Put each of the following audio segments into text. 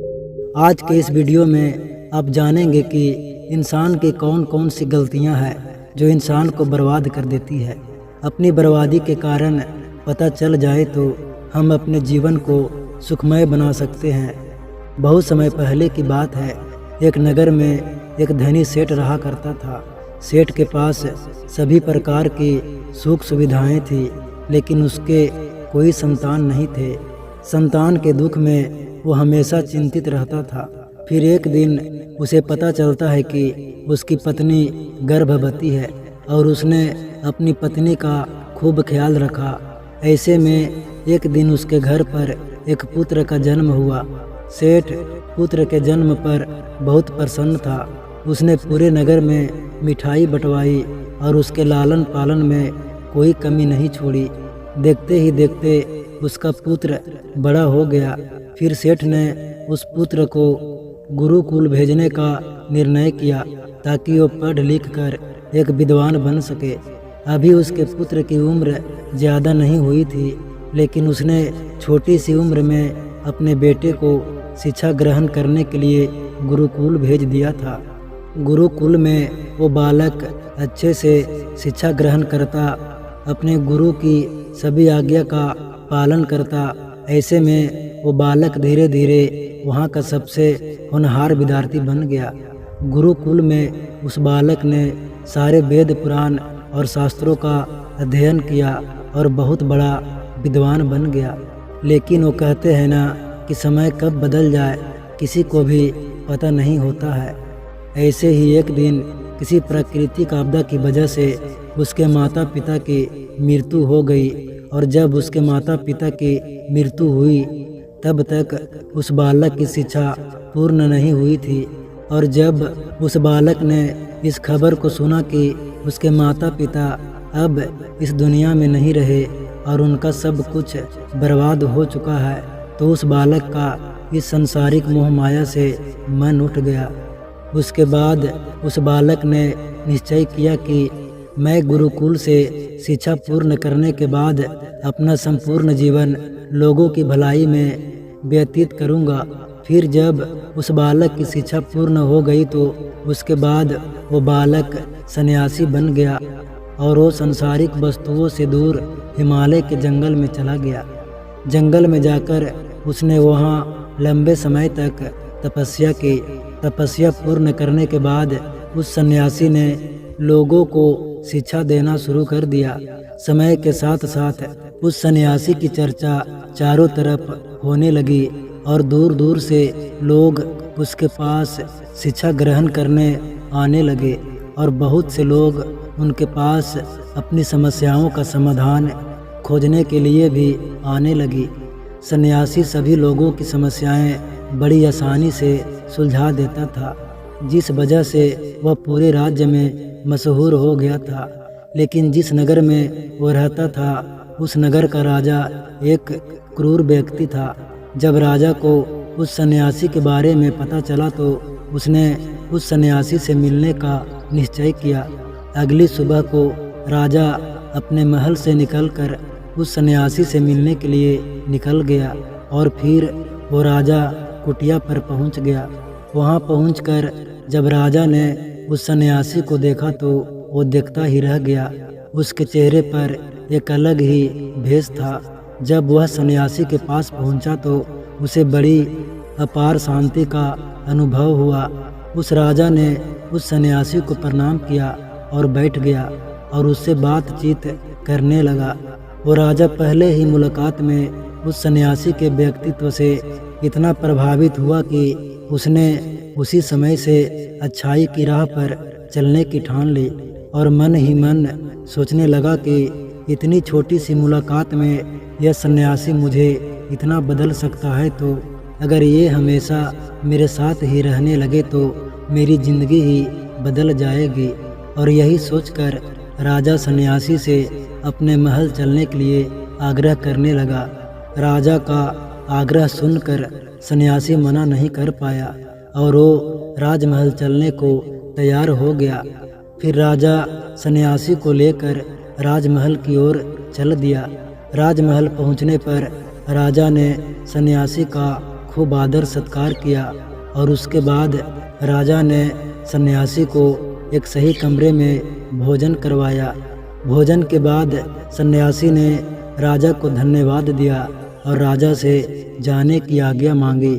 आज के इस वीडियो में आप जानेंगे कि इंसान की कौन कौन सी गलतियां हैं जो इंसान को बर्बाद कर देती है। अपनी बर्बादी के कारण पता चल जाए तो हम अपने जीवन को सुखमय बना सकते हैं। बहुत समय पहले की बात है, एक नगर में एक धनी सेठ रहा करता था। सेठ के पास सभी प्रकार की सुख सुविधाएं थी, लेकिन उसके कोई संतान नहीं थे। संतान के दुख में वो हमेशा चिंतित रहता था। फिर एक दिन उसे पता चलता है कि उसकी पत्नी गर्भवती है और उसने अपनी पत्नी का खूब ख्याल रखा। ऐसे में एक दिन उसके घर पर एक पुत्र का जन्म हुआ। सेठ पुत्र के जन्म पर बहुत प्रसन्न था। उसने पूरे नगर में मिठाई बंटवाई और उसके लालन पालन में कोई कमी नहीं छोड़ी। देखते ही देखते उसका पुत्र बड़ा हो गया। फिर सेठ ने उस पुत्र को गुरुकुल भेजने का निर्णय किया ताकि वो पढ़ लिख कर एक विद्वान बन सके। अभी उसके पुत्र की उम्र ज़्यादा नहीं हुई थी, लेकिन उसने छोटी सी उम्र में अपने बेटे को शिक्षा ग्रहण करने के लिए गुरुकुल भेज दिया था। गुरुकुल में वो बालक अच्छे से शिक्षा ग्रहण करता, अपने गुरु की सभी आज्ञा का पालन करता। ऐसे में वो बालक धीरे धीरे वहाँ का सबसे होनहार विद्यार्थी बन गया। गुरुकुल में उस बालक ने सारे वेद पुराण और शास्त्रों का अध्ययन किया और बहुत बड़ा विद्वान बन गया। लेकिन वो कहते हैं ना कि समय कब बदल जाए किसी को भी पता नहीं होता है। ऐसे ही एक दिन किसी प्राकृतिक आपदा की वजह से उसके माता पिता की मृत्यु हो गई, और जब उसके माता पिता की मृत्यु हुई तब तक उस बालक की शिक्षा पूर्ण नहीं हुई थी। और जब उस बालक ने इस खबर को सुना कि उसके माता पिता अब इस दुनिया में नहीं रहे और उनका सब कुछ बर्बाद हो चुका है, तो उस बालक का इस संसारिक मोह माया से मन उठ गया। उसके बाद उस बालक ने निश्चय किया कि मैं गुरुकुल से शिक्षा पूर्ण करने के बाद अपना संपूर्ण जीवन लोगों की भलाई में व्यतीत करूंगा। फिर जब उस बालक की शिक्षा पूर्ण हो गई तो उसके बाद वो बालक सन्यासी बन गया और वो सांसारिक वस्तुओं से दूर हिमालय के जंगल में चला गया। जंगल में जाकर उसने वहाँ लंबे समय तक तपस्या की। तपस्या पूर्ण करने के बाद उस सन्यासी ने लोगों को शिक्षा देना शुरू कर दिया। समय के साथ साथ उस सन्यासी की चर्चा चारों तरफ होने लगी और दूर दूर से लोग उसके पास शिक्षा ग्रहण करने आने लगे, और बहुत से लोग उनके पास अपनी समस्याओं का समाधान खोजने के लिए भी आने लगी। सन्यासी सभी लोगों की समस्याएं बड़ी आसानी से सुलझा देता था, जिस वजह से वह पूरे राज्य में मशहूर हो गया था। लेकिन जिस नगर में वो रहता था उस नगर का राजा एक क्रूर व्यक्ति था। जब राजा को उस सन्यासी के बारे में पता चला तो उसने उस सन्यासी से मिलने का निश्चय किया। अगली सुबह को राजा अपने महल से निकलकर उस सन्यासी से मिलने के लिए निकल गया, और फिर वो राजा कुटिया पर पहुंच गया। वहां पहुंचकर जब राजा ने उस सन्यासी को देखा तो वो देखता ही रह गया। उसके चेहरे पर एक अलग ही भेष था। जब वह सन्यासी के पास पहुंचा तो उसे बड़ी अपार शांति का अनुभव हुआ। उस राजा ने उस सन्यासी को प्रणाम किया और बैठ गया और उससे बातचीत करने लगा। वो राजा पहले ही मुलाकात में उस सन्यासी के व्यक्तित्व से इतना प्रभावित हुआ कि उसने उसी समय से अच्छाई की राह पर चलने की ठान ली, और मन ही मन सोचने लगा कि इतनी छोटी सी मुलाकात में यह सन्यासी मुझे इतना बदल सकता है, तो अगर ये हमेशा मेरे साथ ही रहने लगे तो मेरी ज़िंदगी ही बदल जाएगी। और यही सोचकर राजा सन्यासी से अपने महल चलने के लिए आग्रह करने लगा। राजा का आग्रह सुनकर सन्यासी मना नहीं कर पाया और वो राजमहल चलने को तैयार हो गया। फिर राजा सन्यासी को लेकर राजमहल की ओर चल दिया। राजमहल पहुंचने पर राजा ने सन्यासी का खूब आदर सत्कार किया और उसके बाद राजा ने सन्यासी को एक सही कमरे में भोजन करवाया। भोजन के बाद सन्यासी ने राजा को धन्यवाद दिया और राजा से जाने की आज्ञा मांगी।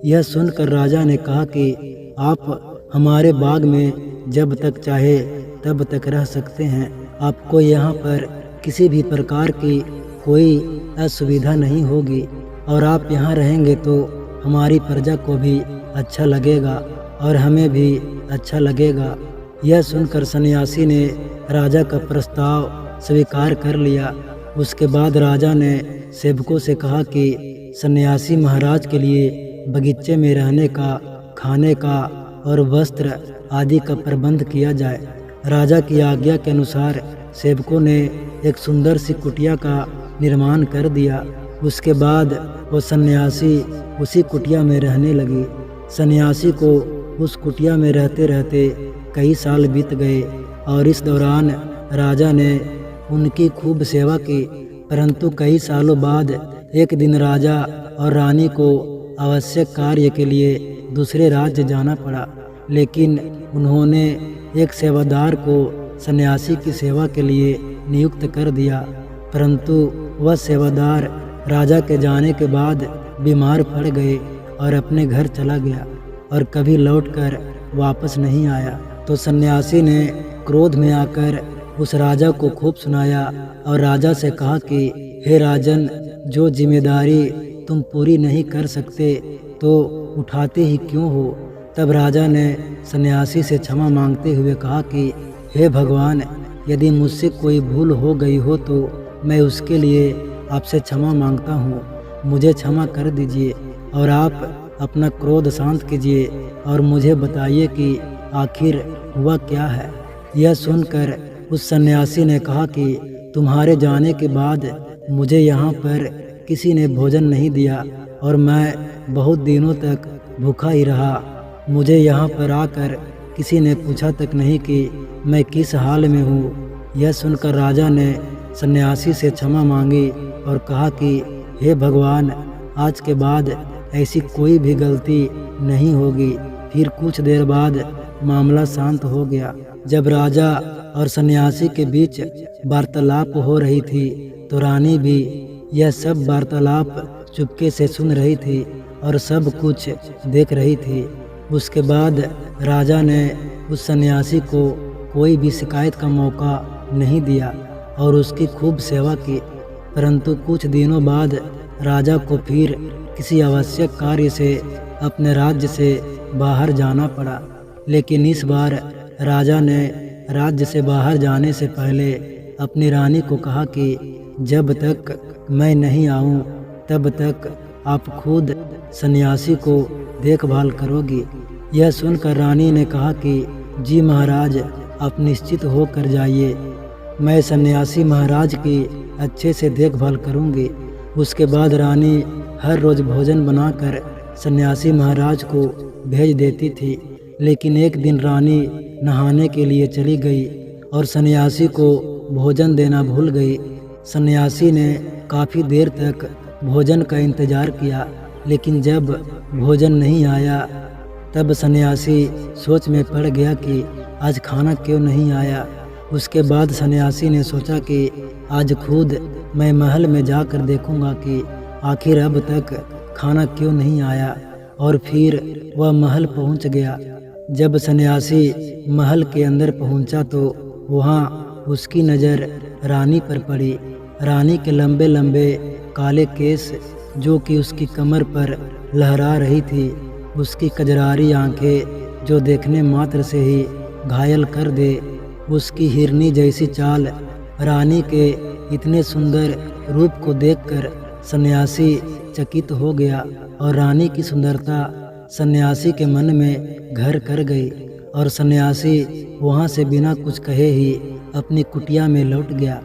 यह सुनकर राजा ने कहा कि आप हमारे बाग में जब तक चाहे तब तक रह सकते हैं। आपको यहाँ पर किसी भी प्रकार की कोई असुविधा नहीं होगी और आप यहाँ रहेंगे तो हमारी प्रजा को भी अच्छा लगेगा और हमें भी अच्छा लगेगा। यह सुनकर सन्यासी ने राजा का प्रस्ताव स्वीकार कर लिया। उसके बाद राजा ने सेवकों से कहा कि सन्यासी महाराज के लिए बगीचे में रहने का, खाने का और वस्त्र आदि का प्रबंध किया जाए। राजा की आज्ञा के अनुसार सेवकों ने एक सुंदर सी कुटिया का निर्माण कर दिया। उसके बाद वो सन्यासी उसी कुटिया में रहने लगी। सन्यासी को उस कुटिया में रहते रहते कई साल बीत गए और इस दौरान राजा ने उनकी खूब सेवा की। परंतु कई सालों बाद एक दिन राजा और रानी को आवश्यक कार्य के लिए दूसरे राज्य जाना पड़ा, लेकिन उन्होंने एक सेवादार को सन्यासी की सेवा के लिए नियुक्त कर दिया। परंतु वह सेवादार राजा के जाने के बाद बीमार पड़ गए और अपने घर चला गया और कभी लौटकर वापस नहीं आया। तो सन्यासी ने क्रोध में आकर उस राजा को खूब सुनाया और राजा से कहा कि हे राजन, जो जिम्मेदारी तुम पूरी नहीं कर सकते तो उठाते ही क्यों हो। तब राजा ने सन्यासी से क्षमा मांगते हुए कहा कि हे भगवान, यदि मुझसे कोई भूल हो गई हो तो मैं उसके लिए आपसे क्षमा मांगता हूँ। मुझे क्षमा कर दीजिए और आप अपना क्रोध शांत कीजिए और मुझे बताइए कि आखिर हुआ क्या है। यह सुनकर उस सन्यासी ने कहा कि तुम्हारे जाने के बाद मुझे यहाँ पर किसी ने भोजन नहीं दिया और मैं बहुत दिनों तक भूखा ही रहा। मुझे यहाँ पर आकर किसी ने पूछा तक नहीं कि मैं किस हाल में हूँ। यह सुनकर राजा ने सन्यासी से क्षमा मांगी और कहा कि हे भगवान, आज के बाद ऐसी कोई भी गलती नहीं होगी। फिर कुछ देर बाद मामला शांत हो गया। जब राजा और सन्यासी के बीच वार्तालाप हो रही थी तो रानी भी यह सब वार्तालाप चुपके से सुन रही थी और सब कुछ देख रही थी। उसके बाद राजा ने उस सन्यासी को कोई भी शिकायत का मौका नहीं दिया और उसकी खूब सेवा की। परंतु कुछ दिनों बाद राजा को फिर किसी आवश्यक कार्य से अपने राज्य से बाहर जाना पड़ा, लेकिन इस बार राजा ने राज्य से बाहर जाने से पहले अपनी रानी को कहा कि जब तक मैं नहीं आऊं तब तक आप खुद सन्यासी को देखभाल करोगी। यह सुनकर रानी ने कहा कि जी महाराज, आप निश्चित होकर जाइए, मैं सन्यासी महाराज की अच्छे से देखभाल करूंगी। उसके बाद रानी हर रोज़ भोजन बनाकर सन्यासी महाराज को भेज देती थी। लेकिन एक दिन रानी नहाने के लिए चली गई और सन्यासी को भोजन देना भूल गई। सन्यासी ने काफ़ी देर तक भोजन का इंतज़ार किया, लेकिन जब भोजन नहीं आया तब सन्यासी सोच में पड़ गया कि आज खाना क्यों नहीं आया। उसके बाद सन्यासी ने सोचा कि आज खुद मैं महल में जाकर देखूंगा कि आखिर अब तक खाना क्यों नहीं आया, और फिर वह महल पहुंच गया। जब सन्यासी महल के अंदर पहुंचा तो वहां उसकी नज़र रानी पर पड़ी। रानी के लंबे लंबे काले केस जो कि उसकी कमर पर लहरा रही थी, उसकी कजरारी आंखें जो देखने मात्र से ही घायल कर दे, उसकी हिरनी जैसी चाल। रानी के इतने सुंदर रूप को देखकर सन्यासी चकित हो गया और रानी की सुंदरता सन्यासी के मन में घर कर गई और सन्यासी वहां से बिना कुछ कहे ही अपनी कुटिया में लौट गया।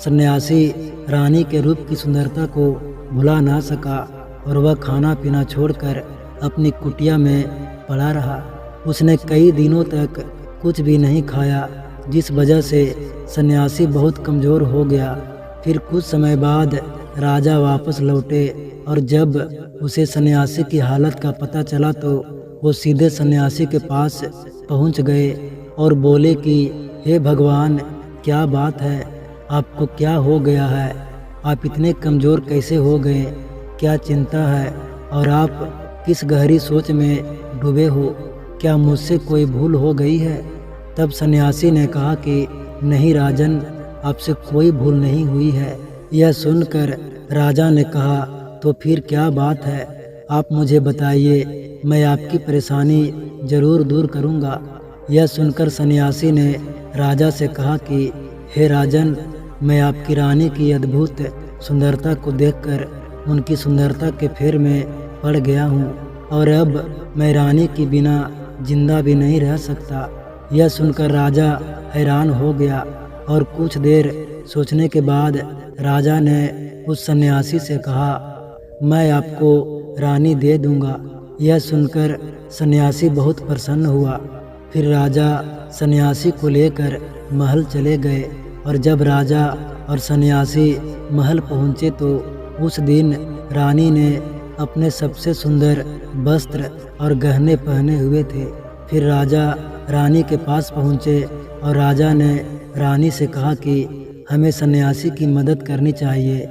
सन्यासी रानी के रूप की सुंदरता को भुला ना सका और वह खाना पीना छोड़कर अपनी कुटिया में पड़ा रहा। उसने कई दिनों तक कुछ भी नहीं खाया, जिस वजह से सन्यासी बहुत कमज़ोर हो गया। फिर कुछ समय बाद राजा वापस लौटे और जब उसे सन्यासी की हालत का पता चला तो वो सीधे सन्यासी के पास पहुंच गए और बोले कि हे भगवान, क्या बात है, आपको क्या हो गया है, आप इतने कमज़ोर कैसे हो गए, क्या चिंता है और आप किस गहरी सोच में डूबे हो, क्या मुझसे कोई भूल हो गई है। तब सन्यासी ने कहा कि नहीं राजन, आपसे कोई भूल नहीं हुई है। यह सुनकर राजा ने कहा तो फिर क्या बात है, आप मुझे बताइए, मैं आपकी परेशानी ज़रूर दूर करूँगा। यह सुनकर सन्यासी ने राजा से कहा कि हे राजन, मैं आपकी रानी की अद्भुत सुंदरता को देखकर उनकी सुंदरता के फेर में पड़ गया हूँ और अब मैं रानी के बिना जिंदा भी नहीं रह सकता। यह सुनकर राजा हैरान हो गया और कुछ देर सोचने के बाद राजा ने उस सन्यासी से कहा, मैं आपको रानी दे दूंगा। यह सुनकर सन्यासी बहुत प्रसन्न हुआ। फिर राजा सन्यासी को लेकर महल चले गए और जब राजा और सन्यासी महल पहुँचे तो उस दिन रानी ने अपने सबसे सुंदर वस्त्र और गहने पहने हुए थे। फिर राजा रानी के पास पहुँचे और राजा ने रानी से कहा कि हमें सन्यासी की मदद करनी चाहिए।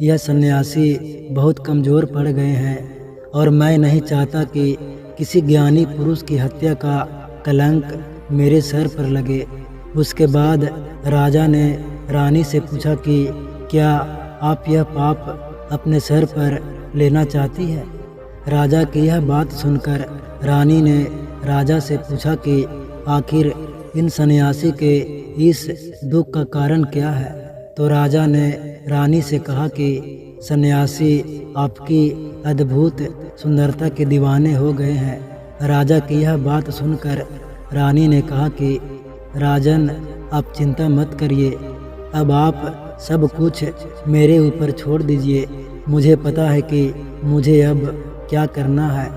यह सन्यासी बहुत कमज़ोर पड़ गए हैं और मैं नहीं चाहता कि किसी ज्ञानी पुरुष की हत्या का कलंक मेरे सर पर लगे। उसके बाद राजा ने रानी से पूछा कि क्या आप यह पाप अपने सर पर लेना चाहती है। राजा की यह बात सुनकर रानी ने राजा से पूछा कि आखिर इन सन्यासी के इस दुख का कारण क्या है। तो राजा ने रानी से कहा कि सन्यासी आपकी अद्भुत सुंदरता के दीवाने हो गए हैं। राजा की यह बात सुनकर रानी ने कहा कि राजन, आप चिंता मत करिए, अब आप सब कुछ मेरे ऊपर छोड़ दीजिए। मुझे पता है कि मुझे अब क्या करना है।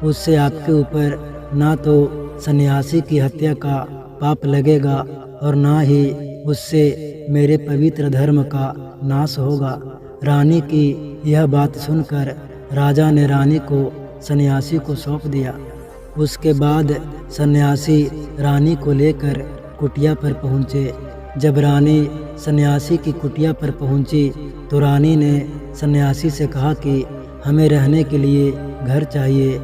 उससे आपके ऊपर ना तो सन्यासी की हत्या का पाप लगेगा और ना ही उससे मेरे पवित्र धर्म का नाश होगा। रानी की यह बात सुनकर राजा ने रानी को सन्यासी को सौंप दिया। उसके बाद सन्यासी रानी को लेकर कुटिया पर पहुँचे। जब रानी सन्यासी की कुटिया पर पहुँची तो रानी ने सन्यासी से कहा कि हमें रहने के लिए घर चाहिए,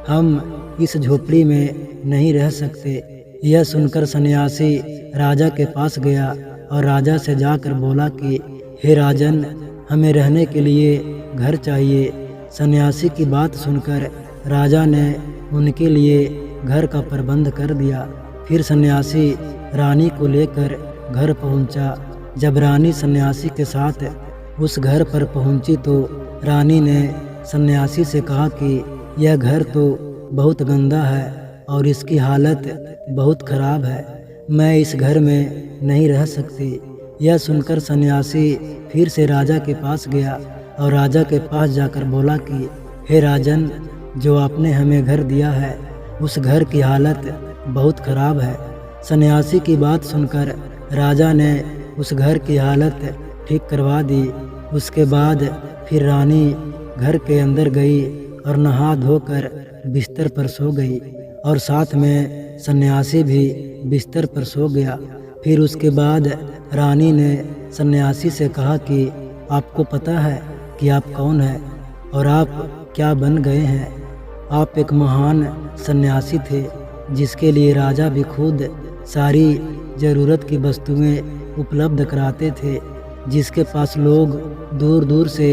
हम इस झोपड़ी में नहीं रह सकते। यह सुनकर सन्यासी राजा के पास गया और राजा से जाकर बोला कि हे राजन, हमें रहने के लिए घर चाहिए। सन्यासी की बात सुनकर राजा ने उनके लिए घर का प्रबंध कर दिया। फिर सन्यासी रानी को लेकर घर पहुंचा। जब रानी सन्यासी के साथ उस घर पर पहुंची तो रानी ने सन्यासी से कहा कि यह घर तो बहुत गंदा है और इसकी हालत बहुत ख़राब है, मैं इस घर में नहीं रह सकती। यह सुनकर सन्यासी फिर से राजा के पास गया और राजा के पास जाकर बोला कि हे राजन, जो आपने हमें घर दिया है उस घर की हालत बहुत ख़राब है। सन्यासी की बात सुनकर राजा ने उस घर की हालत ठीक करवा दी। उसके बाद फिर रानी घर के अंदर गई और नहा धोकर बिस्तर पर सो गई और साथ में सन्यासी भी बिस्तर पर सो गया। फिर उसके बाद रानी ने सन्यासी से कहा कि आपको पता है कि आप कौन हैं और आप क्या बन गए हैं। आप एक महान सन्यासी थे जिसके लिए राजा भी खुद सारी ज़रूरत की वस्तुएं उपलब्ध कराते थे, जिसके पास लोग दूर दूर से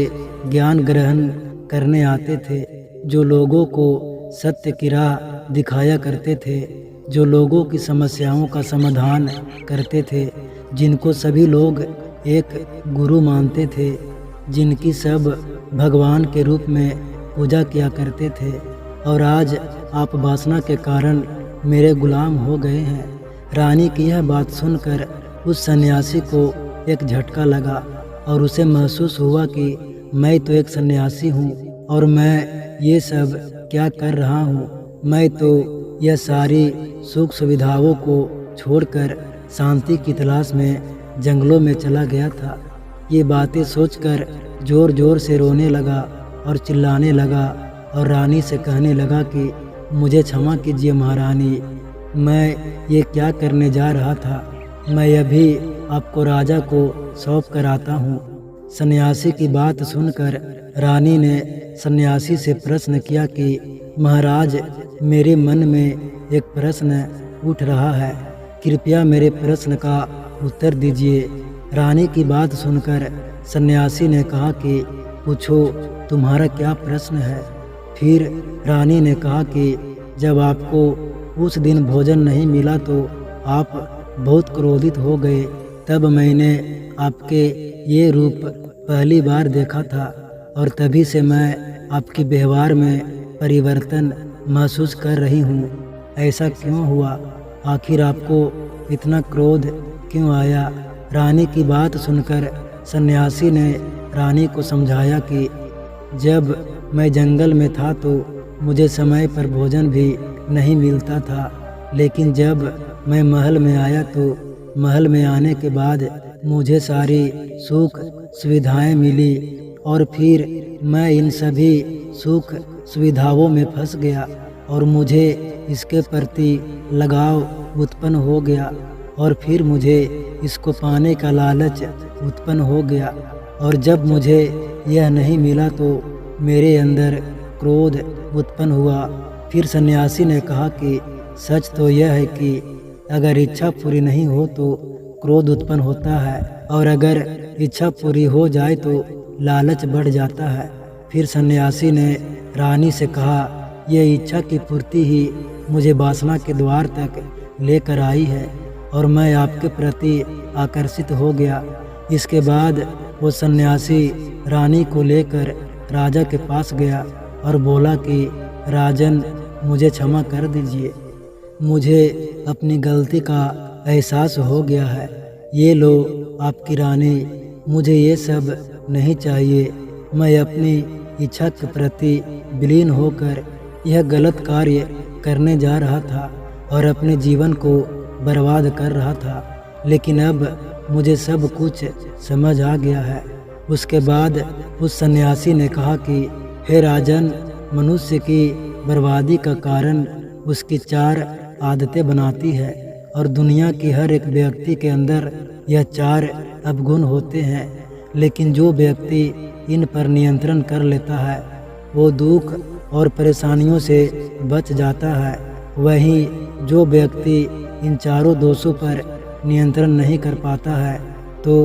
ज्ञान ग्रहण करने आते थे, जो लोगों को सत्य की राह दिखाया करते थे, जो लोगों की समस्याओं का समाधान करते थे, जिनको सभी लोग एक गुरु मानते थे, जिनकी सब भगवान के रूप में पूजा किया करते थे। और आज आप वासना के कारण मेरे गुलाम हो गए हैं। रानी की यह बात सुनकर उस सन्यासी को एक झटका लगा और उसे महसूस हुआ कि मैं तो एक सन्यासी हूँ और मैं ये सब क्या कर रहा हूँ। मैं तो यह सारी सुख सुविधाओं को छोड़कर शांति की तलाश में जंगलों में चला गया था। ये बातें सोचकर ज़ोर ज़ोर से रोने लगा और चिल्लाने लगा और रानी से कहने लगा कि मुझे क्षमा कीजिए महारानी, मैं ये क्या करने जा रहा था। मैं अभी आपको राजा को सौंप कर आता हूँ। सन्यासी की बात सुनकर रानी ने सन्यासी से प्रश्न किया कि महाराज, मेरे मन में एक प्रश्न उठ रहा है, कृपया मेरे प्रश्न का उत्तर दीजिए। रानी की बात सुनकर सन्यासी ने कहा कि पूछो, तुम्हारा क्या प्रश्न है। फिर रानी ने कहा कि जब आपको उस दिन भोजन नहीं मिला तो आप बहुत क्रोधित हो गए। तब मैंने आपके ये रूप पहली बार देखा था और तभी से मैं आपके व्यवहार में परिवर्तन महसूस कर रही हूँ। ऐसा क्यों हुआ? आखिर आपको इतना क्रोध क्यों आया? रानी की बात सुनकर सन्यासी ने रानी को समझाया कि जब मैं जंगल में था तो मुझे समय पर भोजन भी नहीं मिलता था, लेकिन जब मैं महल में आया तो महल में आने के बाद मुझे सारी सुख सुविधाएं मिली और फिर मैं इन सभी सुख सुविधाओं में फंस गया और मुझे इसके प्रति लगाव उत्पन्न हो गया और फिर मुझे इसको पाने का लालच उत्पन्न हो गया और जब मुझे यह नहीं मिला तो मेरे अंदर क्रोध उत्पन्न हुआ। फिर सन्यासी ने कहा कि सच तो यह है कि अगर इच्छा पूरी नहीं हो तो क्रोध उत्पन्न होता है और अगर इच्छा पूरी हो जाए तो लालच बढ़ जाता है। फिर सन्यासी ने रानी से कहा, यह इच्छा की पूर्ति ही मुझे वासना के द्वार तक लेकर आई है और मैं आपके प्रति आकर्षित हो गया। इसके बाद वो सन्यासी रानी को लेकर राजा के पास गया और बोला कि राजन, मुझे क्षमा कर दीजिए, मुझे अपनी गलती का एहसास हो गया है। ये लो आपकी रानी, मुझे ये सब नहीं चाहिए। मैं अपनी इच्छा के प्रति विलीन होकर यह गलत कार्य करने जा रहा था और अपने जीवन को बर्बाद कर रहा था, लेकिन अब मुझे सब कुछ समझ आ गया है। उसके बाद उस सन्यासी ने कहा कि हे राजन, मनुष्य की बर्बादी का कारण उसकी 4 आदतें बनाती है और दुनिया की हर एक व्यक्ति के अंदर यह 4 अवगुण होते हैं, लेकिन जो व्यक्ति इन पर नियंत्रण कर लेता है वो दुख और परेशानियों से बच जाता है। वहीं जो व्यक्ति इन चारों दोषों पर नियंत्रण नहीं कर पाता है तो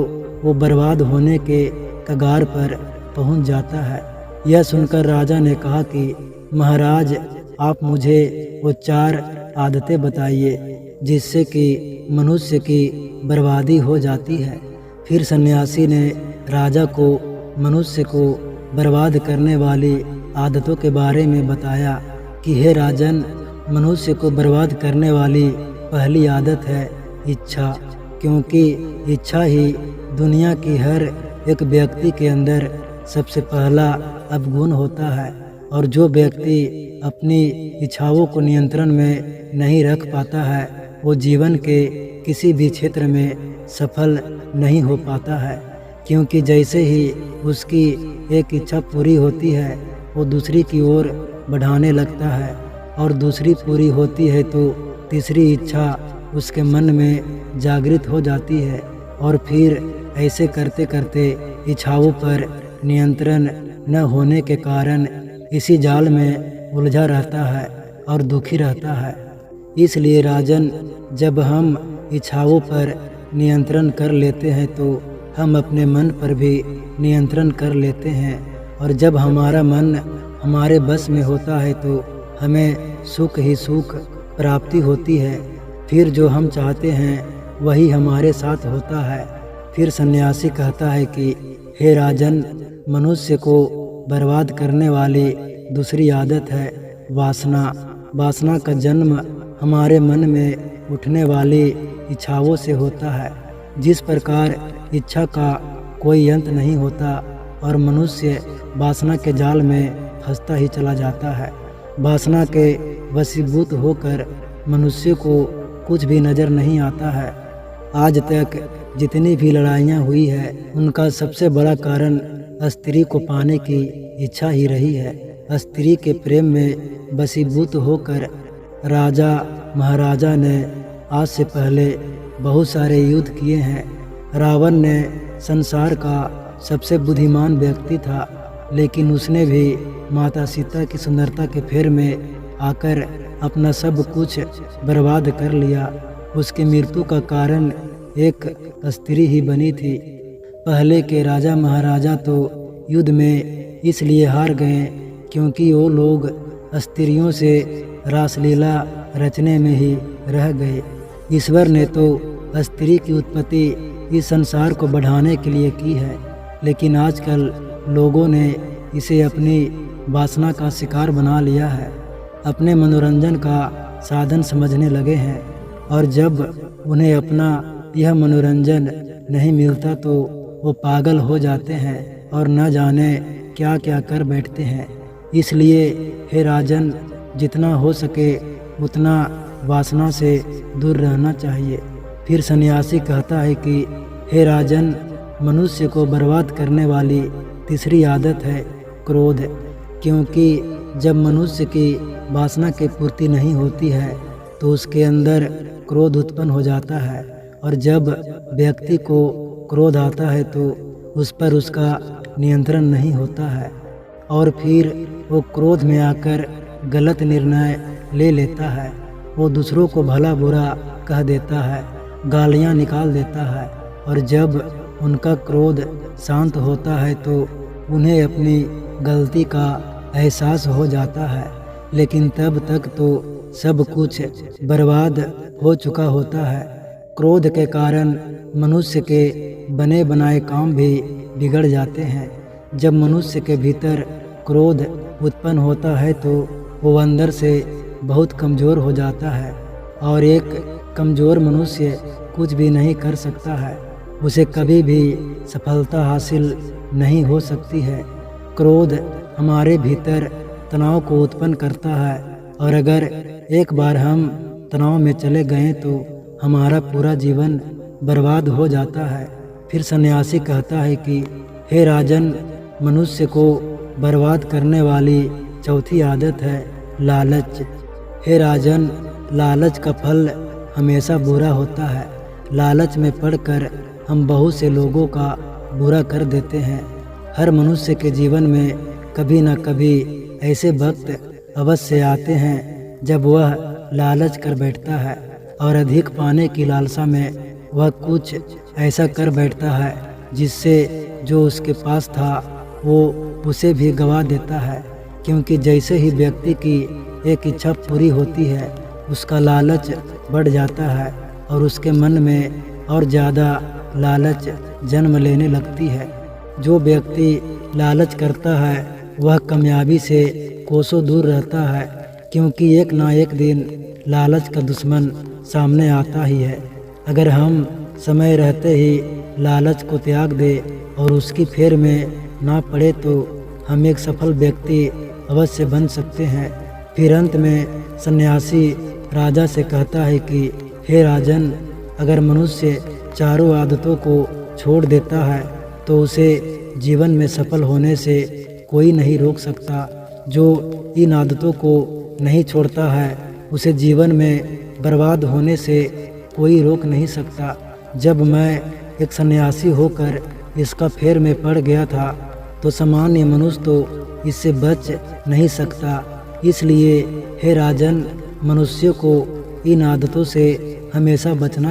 वो बर्बाद होने के कगार पर पहुंच जाता है। यह सुनकर राजा ने कहा कि महाराज, आप मुझे वो 4 आदतें बताइए जिससे कि मनुष्य की बर्बादी हो जाती है। फिर सन्यासी ने राजा को मनुष्य को बर्बाद करने वाली आदतों के बारे में बताया कि हे राजन, मनुष्य को बर्बाद करने वाली पहली आदत है इच्छा, क्योंकि इच्छा ही दुनिया की हर एक व्यक्ति के अंदर सबसे पहला अवगुण होता है और जो व्यक्ति अपनी इच्छाओं को नियंत्रण में नहीं रख पाता है वो जीवन के किसी भी क्षेत्र में सफल नहीं हो पाता है, क्योंकि जैसे ही उसकी एक इच्छा पूरी होती है वो दूसरी की ओर बढ़ाने लगता है और दूसरी पूरी होती है तो तीसरी इच्छा उसके मन में जागृत हो जाती है और फिर ऐसे करते करते इच्छाओं पर नियंत्रण न होने के कारण इसी जाल में उलझा रहता है और दुखी रहता है। इसलिए राजन, जब हम इच्छाओं पर नियंत्रण कर लेते हैं तो हम अपने मन पर भी नियंत्रण कर लेते हैं और जब हमारा मन हमारे बस में होता है तो हमें सुख ही सुख प्राप्ति होती है। फिर जो हम चाहते हैं वही हमारे साथ होता है। फिर सन्यासी कहता है कि हे राजन, मनुष्य को बर्बाद करने वाली दूसरी आदत है वासना। वासना का जन्म हमारे मन में उठने वाली इच्छाओं से होता है। जिस प्रकार इच्छा का कोई अंत नहीं होता और मनुष्य वासना के जाल में फंसता ही चला जाता है। वासना के वशीभूत होकर मनुष्य को कुछ भी नज़र नहीं आता है। आज तक जितनी भी लड़ाइयाँ हुई है उनका सबसे बड़ा कारण स्त्री को पाने की इच्छा ही रही है। स्त्री के प्रेम में वशीभूत होकर राजा महाराजा ने आज से पहले बहुत सारे युद्ध किए हैं। रावण ने संसार का सबसे बुद्धिमान व्यक्ति था, लेकिन उसने भी माता सीता की सुंदरता के फेर में आकर अपना सब कुछ बर्बाद कर लिया। उसकी मृत्यु का कारण एक स्त्री ही बनी थी। पहले के राजा महाराजा तो युद्ध में इसलिए हार गए क्योंकि वो लोग स्त्रियों से रासलीला रचने में ही रह गए। ईश्वर ने तो स्त्री की उत्पत्ति इस संसार को बढ़ाने के लिए की है, लेकिन आजकल लोगों ने इसे अपनी वासना का शिकार बना लिया है, अपने मनोरंजन का साधन समझने लगे हैं। और जब उन्हें अपना यह मनोरंजन नहीं मिलता तो वो पागल हो जाते हैं और न जाने क्या क्या कर बैठते हैं। इसलिए हे राजन, जितना हो सके उतना वासना से दूर रहना चाहिए। फिर सन्यासी कहता है कि हे राजन, मनुष्य को बर्बाद करने वाली तीसरी आदत है क्रोध, क्योंकि जब मनुष्य की वासना की पूर्ति नहीं होती है तो उसके अंदर क्रोध उत्पन्न हो जाता है, और जब व्यक्ति को क्रोध आता है तो उस पर उसका नियंत्रण नहीं होता है और फिर वो क्रोध में आकर गलत निर्णय ले लेता है। वो दूसरों को भला बुरा कह देता है, गालियाँ निकाल देता है, और जब उनका क्रोध शांत होता है तो उन्हें अपनी गलती का एहसास हो जाता है, लेकिन तब तक तो सब कुछ बर्बाद हो चुका होता है। क्रोध के कारण मनुष्य के बने बनाए काम भी बिगड़ जाते हैं। जब मनुष्य के भीतर क्रोध उत्पन्न होता है तो वो अंदर से बहुत कमज़ोर हो जाता है, और एक कमज़ोर मनुष्य कुछ भी नहीं कर सकता है, उसे कभी भी सफलता हासिल नहीं हो सकती है। क्रोध हमारे भीतर तनाव को उत्पन्न करता है, और अगर एक बार हम तनाव में चले गए तो हमारा पूरा जीवन बर्बाद हो जाता है। फिर सन्यासी कहता है कि हे राजन, मनुष्य को बर्बाद करने वाली चौथी आदत है लालच। हे राजन, लालच का फल हमेशा बुरा होता है। लालच में पड़कर हम बहुत से लोगों का बुरा कर देते हैं। हर मनुष्य के जीवन में कभी न कभी ऐसे वक्त अवश्य आते हैं जब वह लालच कर बैठता है, और अधिक पाने की लालसा में वह कुछ ऐसा कर बैठता है जिससे जो उसके पास था वो उसे भी गवा देता है। क्योंकि जैसे ही व्यक्ति की एक इच्छा पूरी होती है उसका लालच बढ़ जाता है, और उसके मन में और ज़्यादा लालच जन्म लेने लगती है। जो व्यक्ति लालच करता है वह कामयाबी से कोसों दूर रहता है, क्योंकि एक ना एक दिन लालच का दुश्मन सामने आता ही है। अगर हम समय रहते ही लालच को त्याग दे और उसकी फेर में ना पड़े तो हम एक सफल व्यक्ति अवश्य बन सकते हैं। फिर अंत में सन्यासी राजा से कहता है कि हे राजन, अगर मनुष्य चारों आदतों को छोड़ देता है तो उसे जीवन में सफल होने से कोई नहीं रोक सकता। जो इन आदतों को नहीं छोड़ता है उसे जीवन में बर्बाद होने से कोई रोक नहीं सकता। जब मैं एक सन्यासी होकर इसका फेर में पड़ गया था तो सामान्य मनुष्य तो इससे बच नहीं सकता। इसलिए हे राजन, मनुष्य को इन आदतों से हमेशा बचना